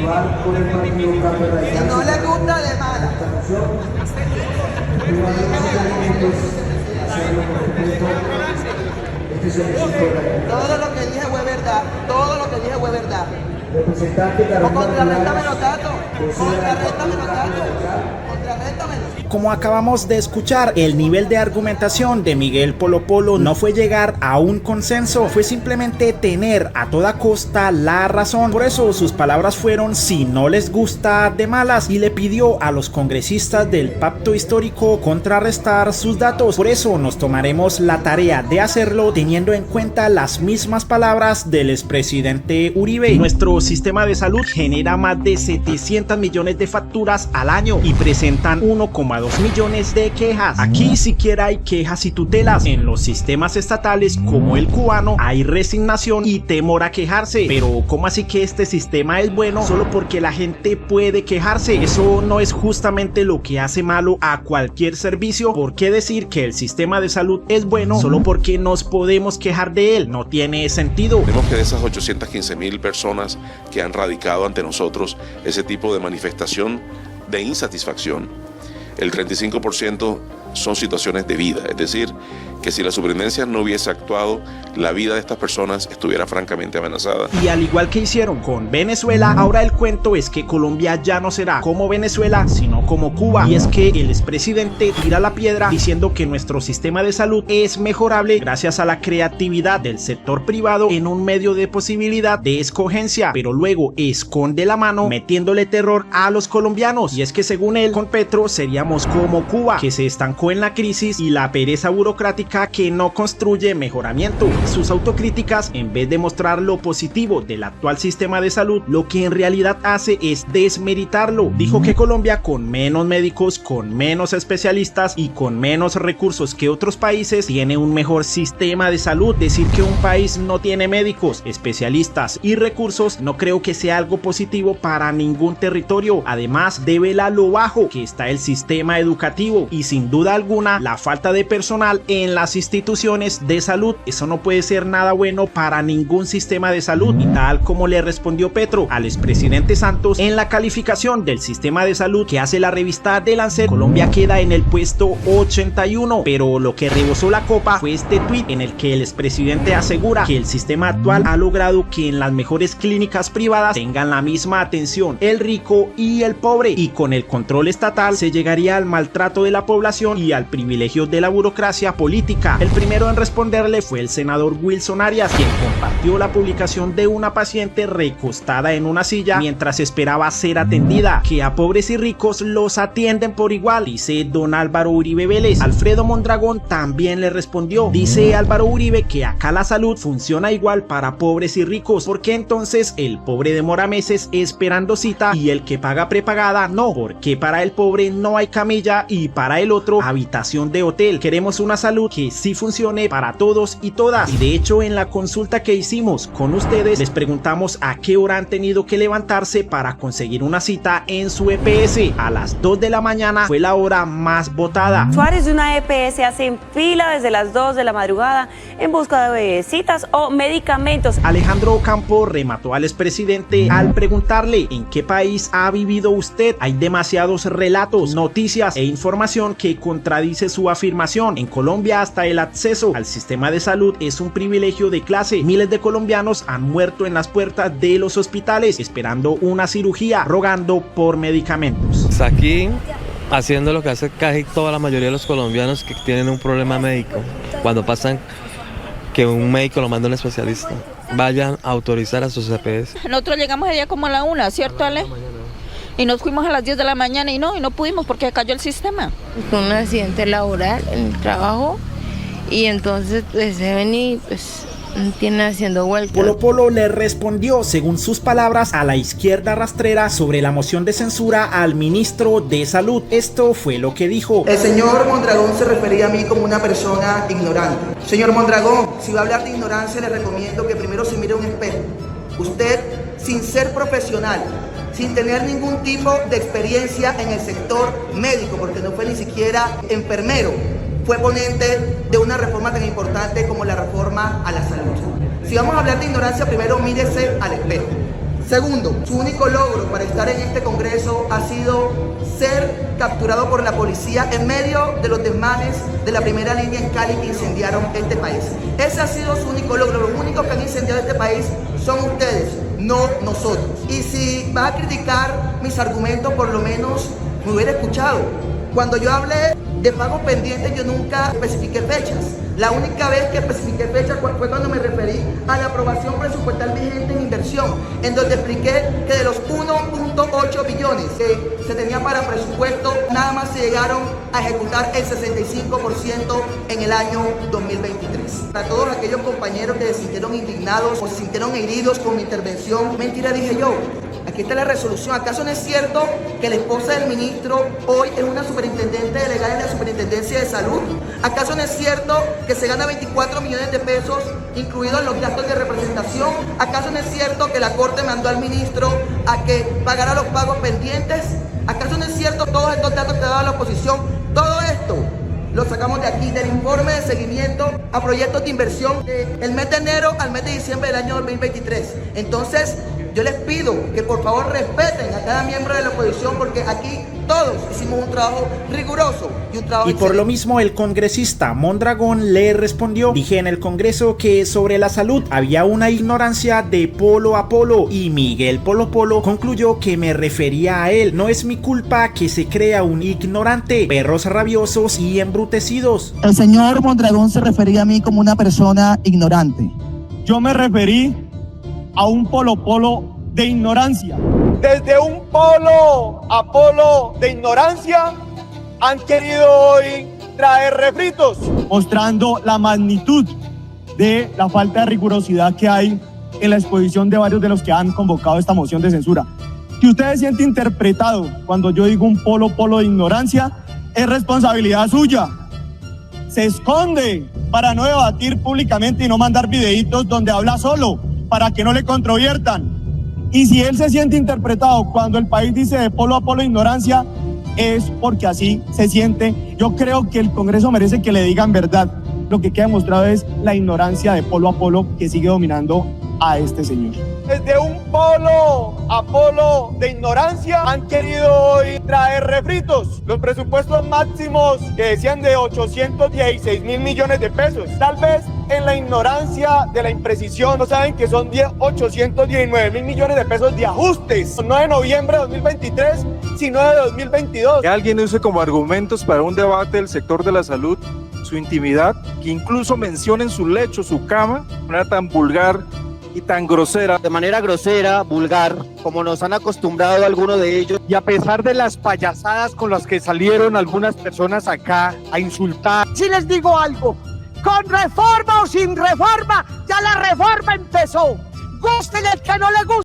Si no le gusta, de mala. Todo lo que dije fue verdad. Todo lo que dije fue verdad. O contrarréstame los datos. Contrarréstame los datos. Contrarréstamelo. Como acabamos de escuchar, el nivel de argumentación de Miguel Polo Polo no fue llegar a un consenso, fue simplemente tener a toda costa la razón. Por eso sus palabras fueron: si no les gusta, de malas, y le pidió a los congresistas del pacto histórico contrarrestar sus datos. Por eso nos tomaremos la tarea de hacerlo teniendo en cuenta las mismas palabras del expresidente Uribe. Nuestro sistema de salud genera más de 700 millones de facturas al año y presentan 1,2 millones de quejas. Aquí siquiera hay quejas y tutelas. En los sistemas estatales como el cubano hay resignación y temor a quejarse. Pero ¿cómo así que este sistema es bueno solo porque la gente puede quejarse? Eso no es justamente lo que hace malo a cualquier servicio. ¿Por qué decir que el sistema de salud es bueno solo porque nos podemos quejar de él? No tiene sentido. Vemos que de esas 815.000 personas que han radicado ante nosotros ese tipo de manifestación de insatisfacción, el 35% son situaciones de vida, es decir, que si la superintendencia no hubiese actuado, la vida de estas personas estuviera francamente amenazada. Y al igual que hicieron con Venezuela, ahora el cuento es que Colombia ya no será como Venezuela, sino como Cuba. Y es que el expresidente tira la piedra diciendo que nuestro sistema de salud es mejorable gracias a la creatividad del sector privado en un medio de posibilidad de escogencia, pero luego esconde la mano metiéndole terror a los colombianos. Y es que según él, con Petro seríamos como Cuba, que se estancó en la crisis y la pereza burocrática que no construye mejoramiento. Sus autocríticas, en vez de mostrar lo positivo del actual sistema de salud, lo que en realidad hace es desmeritarlo. Dijo que Colombia, con menos médicos, con menos especialistas y con menos recursos que otros países, tiene un mejor sistema de salud. Decir que un país no tiene médicos, especialistas y recursos no creo que sea algo positivo para ningún territorio. Además, devela lo bajo que está el sistema educativo y sin duda alguna la falta de personal en las instituciones de salud. Eso no puede ser nada bueno para ningún sistema de salud. Y tal como le respondió Petro al expresidente Santos en la calificación del sistema de salud que hace la revista The Lancet, Colombia queda en el puesto 81, pero lo que rebosó la copa fue este tuit en el que el expresidente asegura que el sistema actual ha logrado que en las mejores clínicas privadas tengan la misma atención el rico y el pobre, y con el control estatal se llegaría al maltrato de la población y al privilegio de la burocracia política. El primero en responderle fue el senador Wilson Arias, quien compartió la publicación de una paciente recostada en una silla mientras esperaba ser atendida, que a pobres y ricos los atienden por igual, dice don Álvaro Uribe Vélez. Alfredo Mondragón también le respondió, dice Álvaro Uribe que acá la salud funciona igual para pobres y ricos, porque entonces el pobre demora meses esperando cita y el que paga prepagada no, porque para el pobre no hay camilla y para el otro habitación de hotel. Queremos una salud que sí funcione para todos y todas. Y de hecho, en la consulta que hicimos con ustedes les preguntamos a qué hora han tenido que levantarse para conseguir una cita en su EPS. A las 2 de la mañana fue la hora más votada. Usuarios de una EPS hacen fila desde las 2 de la madrugada en busca de citas o medicamentos. Alejandro Ocampo remató al expresidente al preguntarle en qué país ha vivido usted. Hay demasiados relatos, noticias e información que contradice su afirmación. En Colombia hasta el acceso al sistema de salud es un privilegio de clase. Miles de colombianos han muerto en las puertas de los hospitales esperando una cirugía, rogando por medicamentos. Está aquí haciendo lo que hace casi toda la mayoría de los colombianos que tienen un problema médico. Cuando pasan que un médico lo manda a un especialista, vayan a autorizar a sus EPS. Nosotros llegamos allá como a la 1, ¿cierto, Ale? Y nos fuimos a las 10 de la mañana y no pudimos porque cayó el sistema. Fue un accidente laboral en el trabajo y entonces pues se ven y pues tienen haciendo vueltas. Polo Polo le respondió, según sus palabras, a la izquierda rastrera sobre la moción de censura al ministro de Salud. Esto fue lo que dijo. El señor Mondragón se refería a mí como una persona ignorante. Señor Mondragón, si va a hablar de ignorancia, le recomiendo que primero se mire un espejo. Usted, sin ser profesional, sin tener ningún tipo de experiencia en el sector médico, porque no fue ni siquiera enfermero, fue ponente de una reforma tan importante como la reforma a la salud. Si vamos a hablar de ignorancia, primero mírese al espejo. Segundo, su único logro para estar en este Congreso ha sido ser capturado por la policía en medio de los desmanes de la primera línea en Cali que incendiaron este país. Ese ha sido su único logro. Los únicos que han incendiado este país son ustedes, no nosotros. Y si vas a criticar mis argumentos, por lo menos me hubiera escuchado. Cuando yo hablé de pagos pendientes, yo nunca especifiqué fechas. La única vez que especifiqué fechas fue cuando me referí a la aprobación presupuestal vigente en inversión, en donde expliqué que de los 1.8 billones que se tenía para presupuesto, nada más se llegaron a ejecutar el 65% en el año 2023. Para todos aquellos compañeros que se sintieron indignados o se sintieron heridos con mi intervención, mentira dije yo. Aquí está la resolución. ¿Acaso no es cierto que la esposa del ministro hoy es una superintendente delegada en la Superintendencia de Salud? ¿Acaso no es cierto que se gana 24 millones de pesos, incluidos los gastos de representación? ¿Acaso no es cierto que la Corte mandó al ministro a que pagara los pagos pendientes? ¿Acaso no es cierto todos estos datos que daba la oposición? Todo esto lo sacamos de aquí, del informe de seguimiento a proyectos de inversión del mes de enero al mes de diciembre del año 2023. Entonces, yo les pido que por favor respeten a cada miembro de la oposición, porque aquí todos hicimos un trabajo riguroso y un trabajo Y por lo mismo el congresista Mondragón le respondió: dije en el Congreso que sobre la salud había una ignorancia de polo a polo, y Miguel Polo Polo concluyó que me refería a él. No es mi culpa que se crea un ignorante, perros rabiosos y embrutecidos. El señor Mondragón se refería a mí como una persona ignorante. Yo me referí a un polo de ignorancia. Desde un polo a polo de ignorancia han querido hoy traer refritos, mostrando la magnitud de la falta de rigurosidad que hay en la exposición de varios de los que han convocado esta moción de censura. Que usted se siente interpretado cuando yo digo un polo de ignorancia, es responsabilidad suya. Se esconde para no debatir públicamente y no mandar videitos donde habla solo, para que no le controviertan. Y si él se siente interpretado cuando el país dice de polo a polo ignorancia, es porque así se siente. Yo creo que el Congreso merece que le digan verdad. Lo que queda demostrado es la ignorancia de polo a polo que sigue dominando a este señor. Desde un polo a polo de ignorancia han querido hoy traer refritos. Los presupuestos máximos que decían de 816.000 millones de pesos. Tal vez en la ignorancia de la imprecisión no saben que son 819.000 millones de pesos de ajustes. No de noviembre de 2023, sino de 2022. Que alguien use como argumentos para un debate del sector de la salud su intimidad, que incluso mencionen su lecho, su cama, de manera tan vulgar y tan grosera. De manera grosera, vulgar, como nos han acostumbrado algunos de ellos. Y a pesar de las payasadas con las que salieron algunas personas acá a insultar. Si les digo algo, con reforma o sin reforma, ya la reforma empezó. Guste el que no le guste.